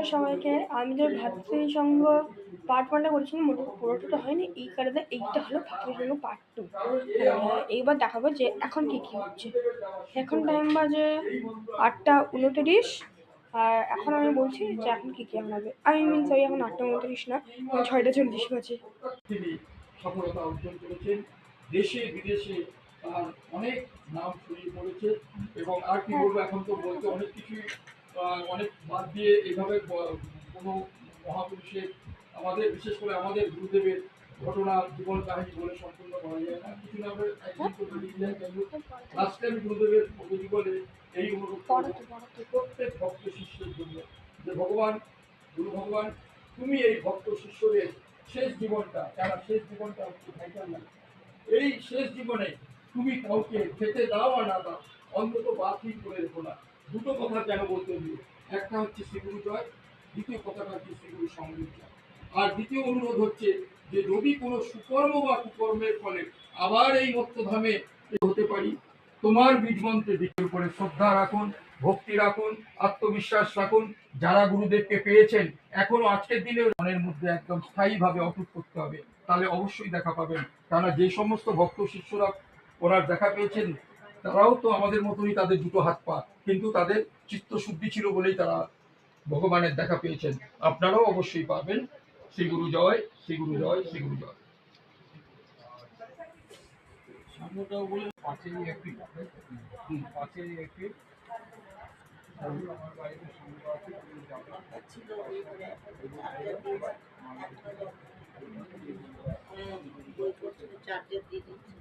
নমস্কার সবাইকে। আমি যে ভ্রাতৃ সংঘ পার্ট 1টা করেছিলাম, পুরোটা হয়নি, এই কারণে এইটা হলো ভ্রাতৃ সংঘ পার্ট 2। এইবার দেখাবো যে এখন কি হচ্ছে। এখন টাইম বাজে 8টা 29, আর এখন আমি বলছি যে এখন কি হবে। আমি সরি, এখন 8টা 29 না, এখন 6টা 40 বাজে। তিনি সফলতা অর্জন করেছেন, দেশে বিদেশে তার অনেক নাম ছড়িয়ে পড়েছে। এবং আর কি বলবো, এখন তো বলতে অনেক কিছুই অনেক বাদ দিয়ে এভাবে কোনো মহাপুরুষের, আমাদের বিশেষ করে আমাদের গুরুদেবের ঘটনা জীবন কাহিনী বলে সম্পূর্ণ করা যায় না। কিছু না হলে একদিন তো বেরিয়ে যায়। লাস্টে আমি গুরুদেবের জীবনে এই অনুরোধ প্রত্যেক ভক্ত শিষ্যের জন্য যে ভগবান, গুরু ভগবান, তুমি এই ভক্ত শিষ্যদের শেষ জীবনটা, যারা শেষ জীবনটা হচ্ছে ভাইটাল লাইফ, এই শেষ জীবনে তুমি কাউকে খেতে দাও আর না দাও, অন্তত বাতিল করে রেখো না। দুটো কথা যেন বলতে দিও, একটা হচ্ছে শ্রীগুরু জয়, দ্বিতীয় কথাটা হচ্ছে শ্রীগুরু সঙ্গীত জয়। আর দ্বিতীয় অনুরোধ হচ্ছে যে যদি কোনো সুকর্ম বা কুকর্মের ফলে আবার এই মত্তধামে হতে পারি, তোমার বীজ মন্ত্রের দিকের উপরে শ্রদ্ধা রাখুন, ভক্তি রাখুন, আত্মবিশ্বাস রাখুন। যারা গুরুদেবকে পেয়েছেন এখনো আজকের দিনে মনের মধ্যে একদম স্থায়ীভাবে অটুট করতে হবে, তাহলে অবশ্যই দেখা পাবেন। কেননা যে সমস্ত ভক্ত শিষ্যরা ওনার দেখা পেয়েছেন, তারাও তো আমাদের মতনই, তাদের দুটো হাত পা, কিন্তু তাদের চিত্তশুদ্ধি ছিল বলেই তারা ভগবানের দেখা পেয়েছেন। আপনারাও অবশ্যই পাবেন। শ্রী গুরু জয়, শ্রী গুরু জয়, শ্রী গুরু জয়। সামনেটাও বলে 5 এপ্রিল, 5 এপ্রিল আমার বাড়িতে সঙ্গে আছে, চার্জার দিয়ে দিচ্ছি।